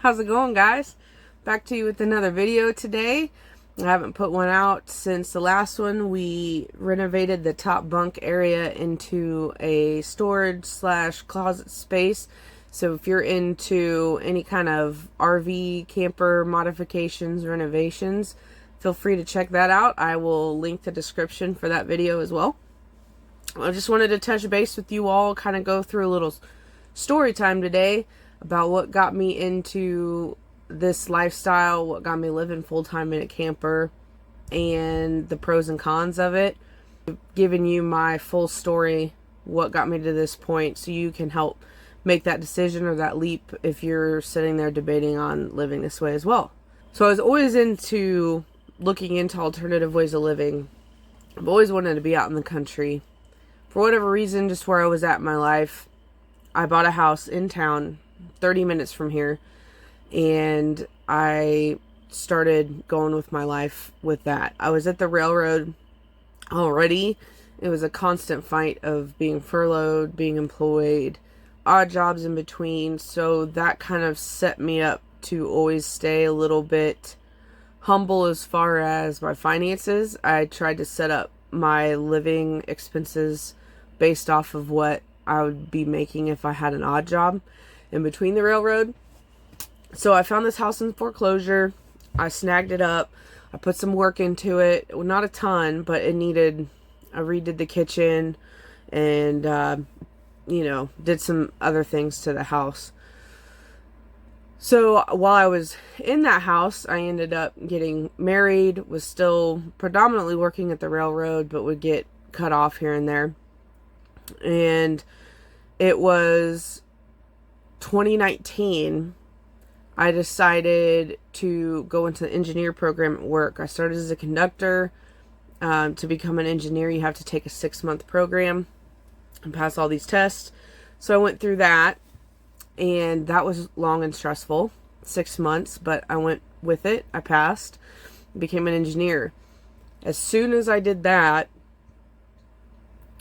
How's it going, guys? Back to you with another video today. I haven't put one out since the last one. We renovated the top bunk area into a storage slash closet space. So if you're into any kind of RV camper modifications, renovations, feel free to check that out. I will link the description for that video as well. I just wanted to touch base with you all, kind of go through a little story time today about what got me into this lifestyle, what got me living full-time in a camper, and the pros and cons of it. Giving you my full story, what got me to this point, so you can help make that decision or that leap if you're sitting there debating on living this way as well. So I was always into looking into alternative ways of living. I've always wanted to be out in the country. For whatever reason, just where I was at in my life, I bought a house in town 30 minutes from here, and I started going with my life with that. I was at the railroad already. It was a constant fight of being furloughed, being employed, odd jobs in between, so that kind of set me up to always stay a little bit humble as far as my finances. I tried to set up my living expenses based off of what I would be making if I had an odd job in between the railroad. So I found this house in foreclosure. I snagged it up. I put some work into it. Well, not a ton, but it needed, I redid the kitchen and, did some other things to the house. So while I was in that house, I ended up getting married, was still predominantly working at the railroad, but would get cut off here and there. And it was 2019, I decided to go into the engineer program at work. I started as a conductor. To become an engineer, you have to take a 6-month program and pass all these tests. So I went through that, and that was long and stressful, 6 months, but I went with it. I passed, became an engineer. As soon as I did that,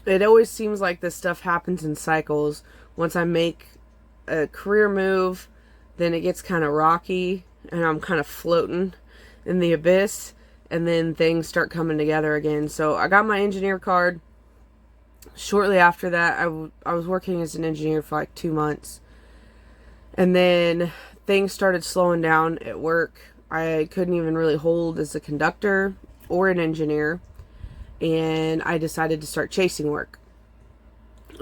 it always seems like this stuff happens in cycles. Once I make a career move, then it gets kind of rocky and I'm kind of floating in the abyss, and then things start coming together again. So I got my engineer card. Shortly after that, I was working as an engineer for like 2 months, and then things started slowing down at work. I couldn't even really hold as a conductor or an engineer, and I decided to start chasing work.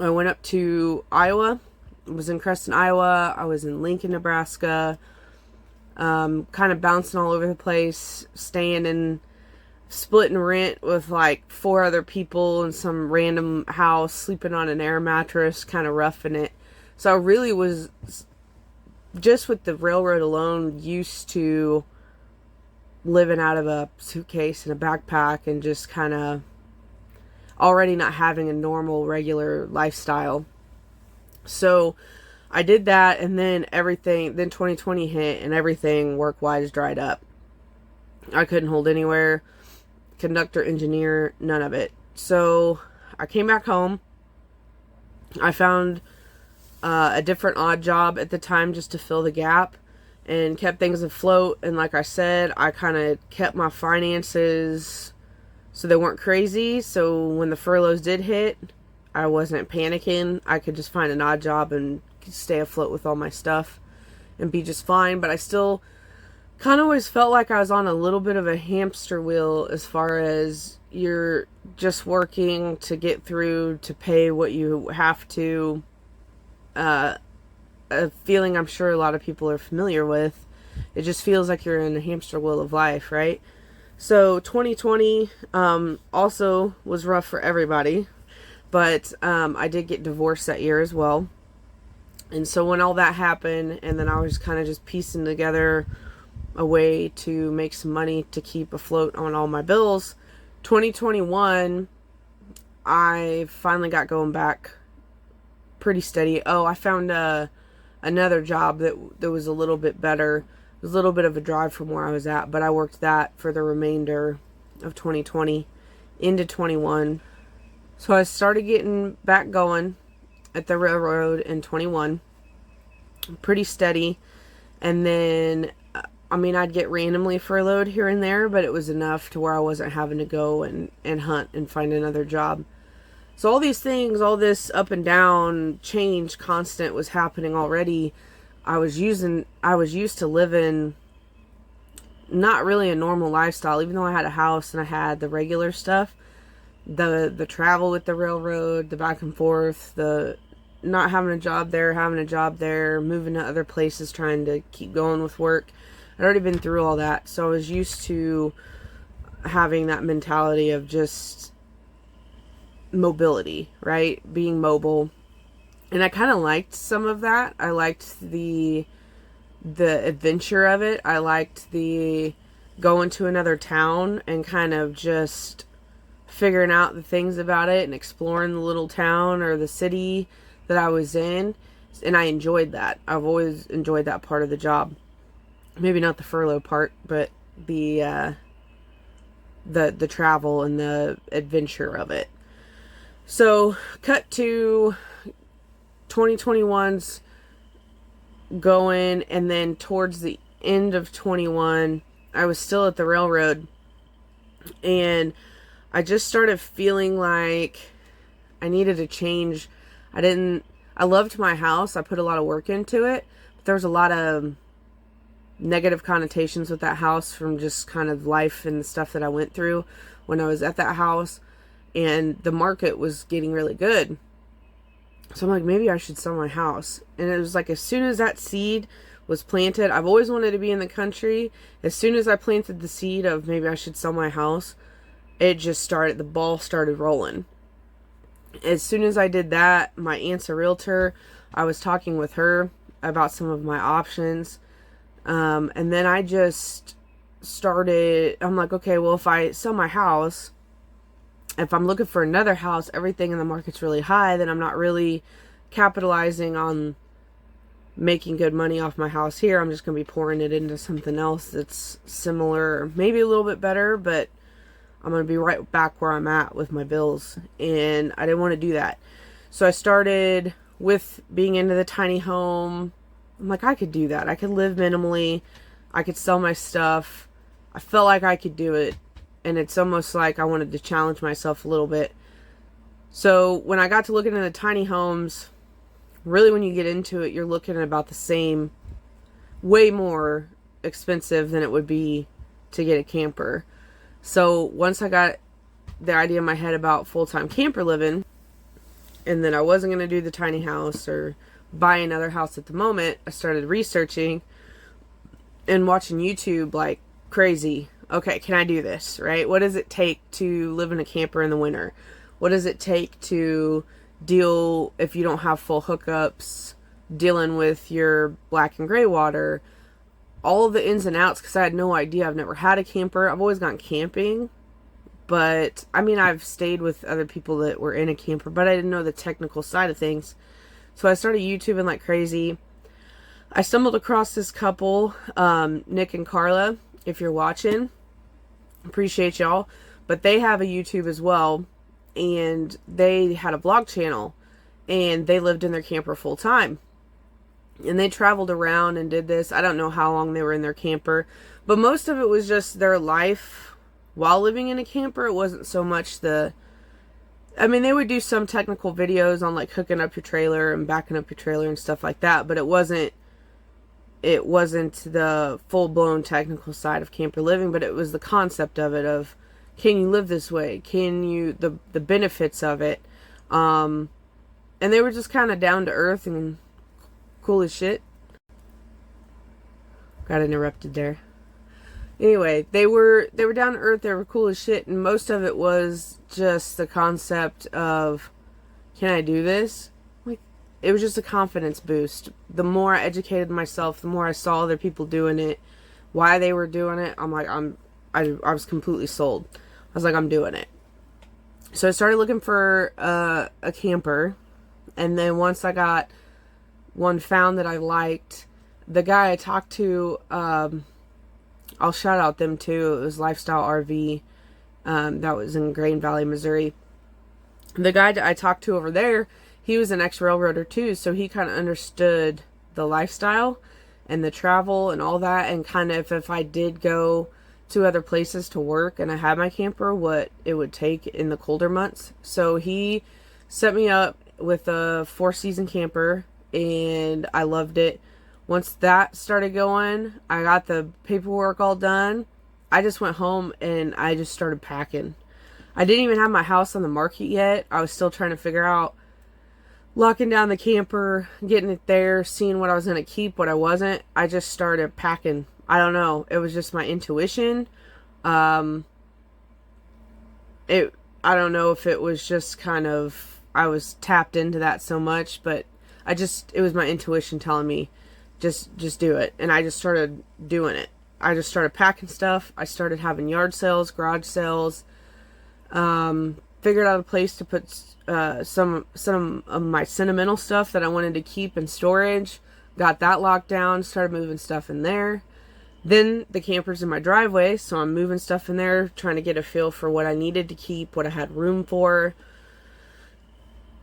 I went up to Iowa. I was in Creston, Iowa. I was in Lincoln, Nebraska. Kind of bouncing all over the place, staying in, splitting rent with like 4 other people in some random house, sleeping on an air mattress, kind of roughing it. So I really was, just with the railroad alone, used to living out of a suitcase and a backpack and just kind of already not having a normal, regular lifestyle. So I did that, and then 2020 hit, and everything work-wise dried up. I couldn't hold anywhere. Conductor, engineer, none of it. So I came back home. I found a different odd job at the time just to fill the gap and kept things afloat. And like I said, I kind of kept my finances so they weren't crazy. So when the furloughs did hit, I wasn't panicking. I could just find an odd job and stay afloat with all my stuff and be just fine. But I still kind of always felt like I was on a little bit of a hamster wheel, as far as you're just working to get through, to pay what you have to. A feeling I'm sure a lot of people are familiar with. It just feels like you're in a hamster wheel of life, right? So 2020 also was rough for everybody. But I did get divorced that year as well. And so when all that happened, and then I was kind of just piecing together a way to make some money to keep afloat on all my bills, 2021, I finally got going back pretty steady. Oh, I found another job that was a little bit better. It was a little bit of a drive from where I was at, but I worked that for the remainder of 2020 into 21. So I started getting back going at the railroad in 21. Pretty steady. And then, I mean, I'd get randomly furloughed here and there, but it was enough to where I wasn't having to go and hunt and find another job. So all these things, all this up and down change constant was happening already. I was used to living not really a normal lifestyle, even though I had a house and I had the regular stuff. The travel with the railroad, the back and forth, the not having a job there, having a job there, moving to other places, trying to keep going with work. I'd already been through all that, so I was used to having that mentality of just mobility, right? Being mobile. And I kind of liked some of that. I liked the adventure of it. I liked the going to another town and kind of just figuring out the things about it and exploring the little town or the city that I was in. And I enjoyed that. I've always enjoyed that part of the job. Maybe not the furlough part, but the travel and the adventure of it. So, cut to 2021's going, and then towards the end of 21, I was still at the railroad, and I just started feeling like I needed a change. I loved my house. I put a lot of work into it, but there was a lot of negative connotations with that house from just kind of life and the stuff that I went through when I was at that house, and the market was getting really good. So I'm like, maybe I should sell my house. And it was like, as soon as that seed was planted, I've always wanted to be in the country. As soon as I planted the seed of maybe I should sell my house, the ball started rolling. As soon as I did that, my aunt's a realtor. I was talking with her about some of my options. And then I just started, I'm like, okay, well, if I sell my house, if I'm looking for another house, everything in the market's really high, then I'm not really capitalizing on making good money off my house here. I'm just going to be pouring it into something else that's similar, maybe a little bit better, but I'm going to be right back where I'm at with my bills. And I didn't want to do that. So I started with being into the tiny home. I'm like, I could do that. I could live minimally. I could sell my stuff. I felt like I could do it. And it's almost like I wanted to challenge myself a little bit. So when I got to looking at the tiny homes, really when you get into it, you're looking at about the same, way more expensive than it would be to get a camper. So once I got the idea in my head about full-time camper living, and then I wasn't going to do the tiny house or buy another house at the moment, I started researching and watching YouTube like crazy. Okay, can I do this, right? What does it take to live in a camper in the winter? What does it take to deal, if you don't have full hookups, dealing with your black and gray water? All of the ins and outs, because I had no idea. I've never had a camper. I've always gone camping. But, I mean, I've stayed with other people that were in a camper, but I didn't know the technical side of things. So I started YouTubing like crazy. I stumbled across this couple, Nick and Carla, if you're watching. Appreciate y'all. But they have a YouTube as well, and they had a vlog channel, and they lived in their camper full time. And they traveled around and did this. I don't know how long they were in their camper, but most of it was just their life while living in a camper. It wasn't so much they would do some technical videos on like hooking up your trailer and backing up your trailer and stuff like that, but it wasn't the full-blown technical side of camper living, but it was the concept of it, of can you live this way? Can you, the benefits of it. And they were just kind of down to earth and cool as shit. Got interrupted there. Anyway, they were down to earth, they were cool as shit, and most of it was just the concept of, can I do this? It was just a confidence boost. The more I educated myself, the more I saw other people doing it, why they were doing it, I was completely sold. I was like, I'm doing it. So I started looking for a camper, and then once I got one found that I liked, the guy I talked to, I'll shout out them too. It was Lifestyle RV. That was in Grain Valley, Missouri. The guy that I talked to over there, he was an ex-railroader too, so he kind of understood the lifestyle. and the travel and all that, and kind of if I did go to other places to work and I had my camper, what it would take in the colder months. So he set me up with a 4-season camper, and I loved it. Once that started going, I got the paperwork all done. I just went home and I just started packing. I didn't even have my house on the market yet. I was still trying to figure out locking down the camper, getting it there, seeing what I was going to keep, what I wasn't. I just started packing. I don't know. It was just my intuition. I don't know if it was just kind of, I was tapped into that so much, but it was my intuition telling me, just do it. And I just started doing it. I just started packing stuff. I started having yard sales, garage sales. Figured out a place to put some of my sentimental stuff that I wanted to keep in storage. Got that locked down. Started moving stuff in there. Then the camper's in my driveway, so I'm moving stuff in there, trying to get a feel for what I needed to keep, what I had room for.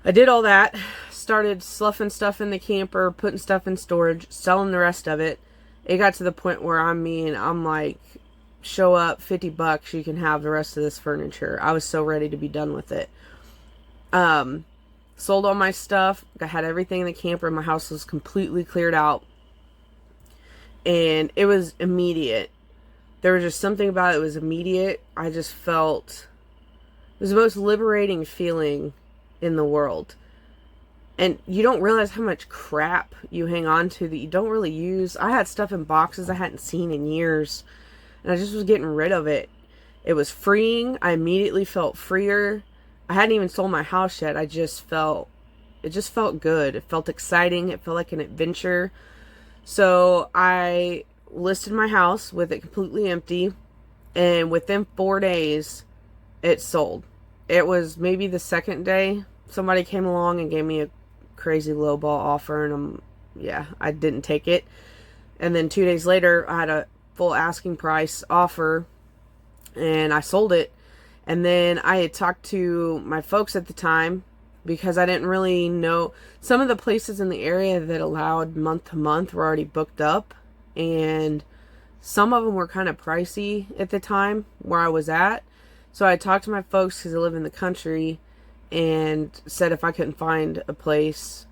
I did all that. Started sloughing stuff in the camper, putting stuff in storage, selling the rest of it. It got to the point where I'm like, show up, $50, you can have the rest of this furniture. I was so ready to be done with it. Sold all my stuff. I had everything in the camper. My house was completely cleared out. And it was immediate. There was just something about it. It was immediate. I just felt it was the most liberating feeling in the world. And you don't realize how much crap you hang on to that you don't really use. I had stuff in boxes I hadn't seen in years. And I just was getting rid of it. It was freeing. I immediately felt freer. I hadn't even sold my house yet. It just felt good. It felt exciting. It felt like an adventure. So I listed my house with it completely empty. And within 4 days, it sold. It was maybe the second day somebody came along and gave me a crazy lowball offer. And I didn't take it. And then 2 days later, I had a full asking price offer and I sold it. And then I had talked to my folks at the time because I didn't really know. Some of the places in the area that allowed month to month were already booked up, and some of them were kind of pricey at the time where I was at. So I talked to my folks because I live in the country and said if I couldn't find a place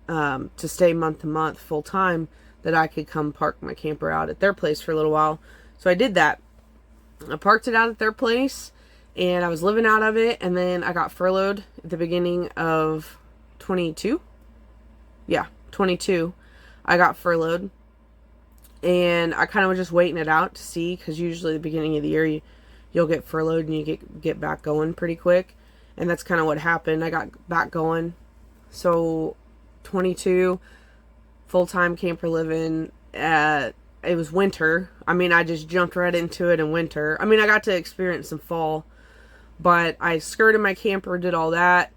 to stay month to month full time, that I could come park my camper out at their place for a little while. So I did that. I parked it out at their place, and I was living out of it, and then I got furloughed at the beginning of 22. Yeah, 22. I got furloughed, and I kind of was just waiting it out to see, because usually at the beginning of the year, you'll get furloughed, and you get back going pretty quick, and that's kind of what happened. I got back going. So, 22... full-time camper living. It was winter. I just jumped right into it in winter. I got to experience some fall, but I skirted my camper, did all that,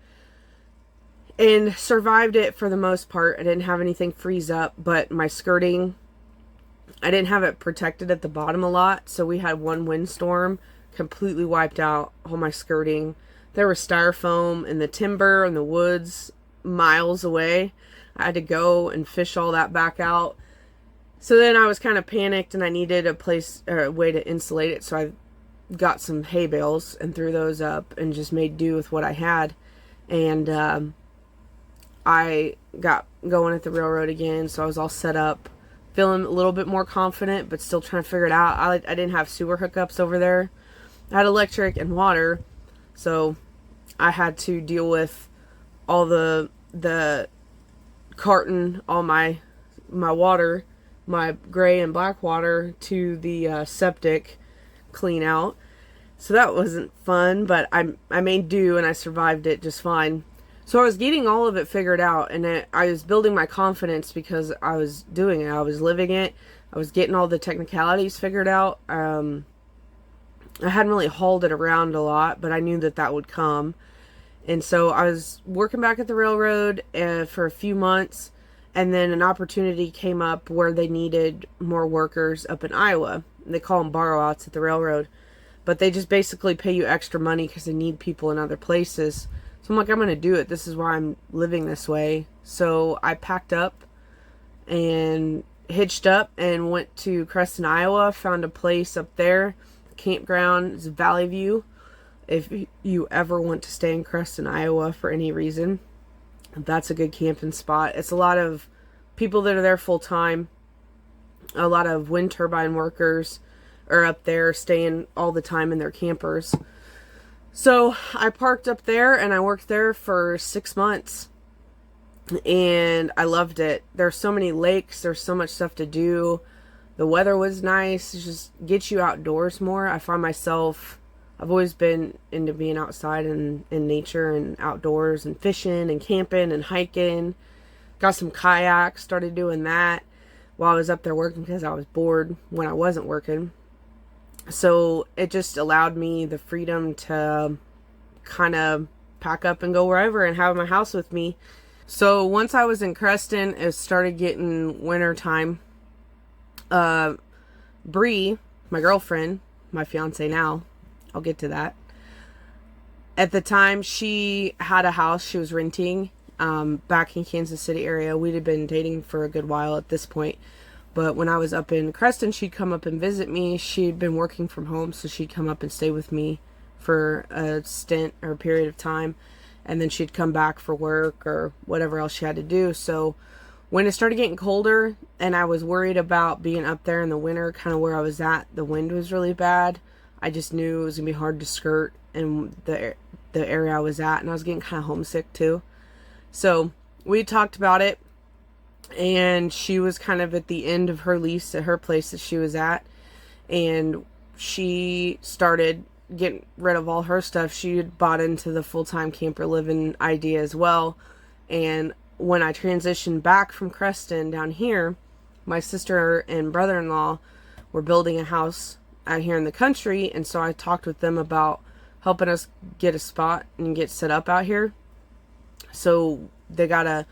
and survived it for the most part. I didn't have anything freeze up, but my skirting, I didn't have it protected at the bottom a lot, so we had one windstorm, completely wiped out all my skirting. There was styrofoam in the timber and the woods miles away. I had to go and fish all that back out. So then I was kind of panicked and I needed a place or a way to insulate it. So I got some hay bales and threw those up and just made do with what I had. And I got going at the railroad again. So I was all set up, feeling a little bit more confident, but still trying to figure it out. I didn't have sewer hookups over there. I had electric and water. So I had to deal with all the carton all my water, my gray and black water, to the septic clean out. So that wasn't fun, but I made do and I survived it just fine. So I was getting all of it figured out, and I was building my confidence because I was doing it. I was living it. I was getting all the technicalities figured out. I hadn't really hauled it around a lot, but I knew that would come. And so I was working back at the railroad for a few months, and then an opportunity came up where they needed more workers up in Iowa. They call them borrow-outs at the railroad, but they just basically pay you extra money because they need people in other places. So I'm like, I'm going to do it. This is why I'm living this way. So I packed up and hitched up and went to Creston, Iowa, found a place up there. The campground is Valley View. If you ever want to stay in Creston, Iowa for any reason, that's a good camping spot. It's a lot of people that are there full time. A lot of wind turbine workers are up there staying all the time in their campers. So I parked up there and I worked there for 6 months. And I loved it. There's so many lakes. There's so much stuff to do. The weather was nice. It just gets you outdoors more. I find myself, I've always been into being outside and in nature and outdoors and fishing and camping and hiking. Got some kayaks, started doing that while I was up there working because I was bored when I wasn't working. So it just allowed me the freedom to kind of pack up and go wherever and have my house with me. So once I was in Creston, it started getting winter time. Bree, my girlfriend, my fiance now, I'll get to that. At the time, she had a house she was renting back in Kansas City area. We'd have been dating for a good while at this point. But when I was up in Creston, she'd come up and visit me. She'd been working from home, so she'd come up and stay with me for a stint or a period of time. And then she'd come back for work or whatever else she had to do. So when it started getting colder and I was worried about being up there in the winter, kind of where I was at, the wind was really bad. I just knew it was going to be hard to skirt in the area I was at. And I was getting kind of homesick too. So we talked about it. And she was kind of at the end of her lease at her place that she was at. And she started getting rid of all her stuff. She had bought into the full-time camper living idea as well. And when I transitioned back from Creston down here, my sister and brother-in-law were building a house out here in the country. And so I talked with them about helping us get a spot and get set up out here. So they got a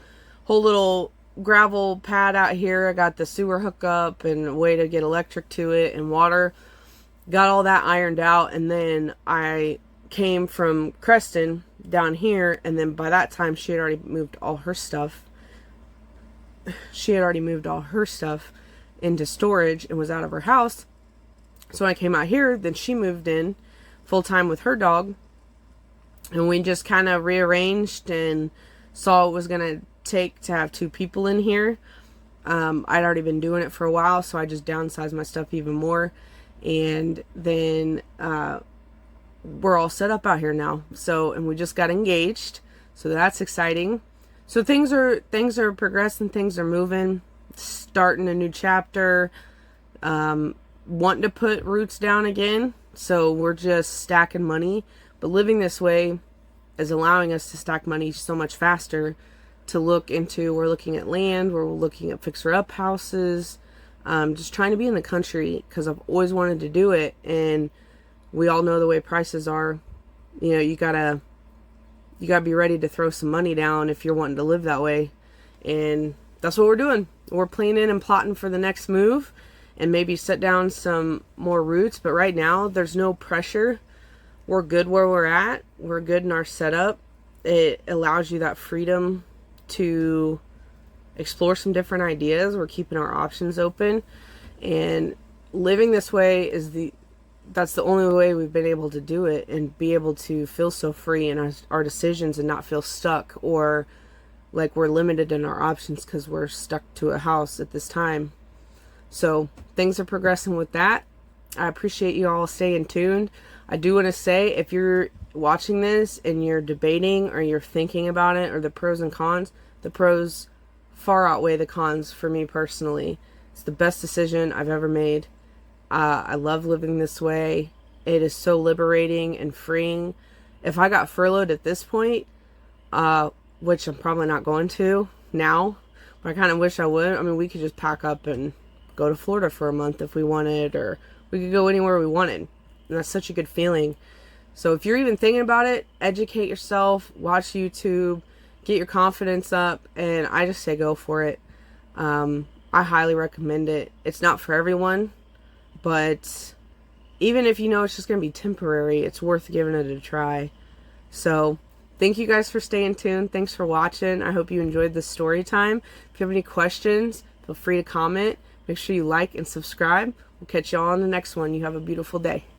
whole little gravel pad out here. I got the sewer hookup and a way to get electric to it and water. Got all that ironed out, and then I came from Creston down here, and then by that time she had already moved all her stuff. She had already moved all her stuff into storage and was out of her house. So when I came out here, then she moved in full time with her dog, and we just kind of rearranged and saw it was going to take to have 2 people in here. I'd already been doing it for a while, so I just downsized my stuff even more. And then we're all set up out here now. So, and we just got engaged, so that's exciting. So things are progressing, things are moving, starting a new chapter, wanting to put roots down again. So we're just stacking money, but living this way is allowing us to stack money so much faster. To look into, we're looking at land, we're looking at fixer-up houses, just trying to be in the country because I've always wanted to do it. And we all know the way prices are. You know, you gotta be ready to throw some money down if you're wanting to live that way. And that's what we're doing. We're planning and plotting for the next move and maybe set down some more roots. But right now, there's no pressure. We're good where we're at. We're good in our setup. It allows you that freedom to explore some different ideas. We're keeping our options open, and living this way that's the only way we've been able to do it and be able to feel so free in our decisions and not feel stuck or like we're limited in our options because we're stuck to a house at this time. So things are progressing with that. I appreciate you all staying tuned. I do want to say, if you're watching this and you're debating or you're thinking about it or the pros and cons, the pros far outweigh the cons for me personally. It's the best decision I've ever made. I love living this way. It is so liberating and freeing. If I got furloughed at this point, which I'm probably not going to now, but I kind of wish I would. I mean, we could just pack up and go to Florida for a month if we wanted, or we could go anywhere we wanted. And that's such a good feeling. So if you're even thinking about it, educate yourself, watch YouTube, get your confidence up, and I just say go for it. I highly recommend it. It's not for everyone, but even if you know it's just going to be temporary, it's worth giving it a try. So thank you guys for staying tuned. Thanks for watching. I hope you enjoyed this story time. If you have any questions, feel free to comment. Make sure you like and subscribe. We'll catch y'all on the next one. You have a beautiful day.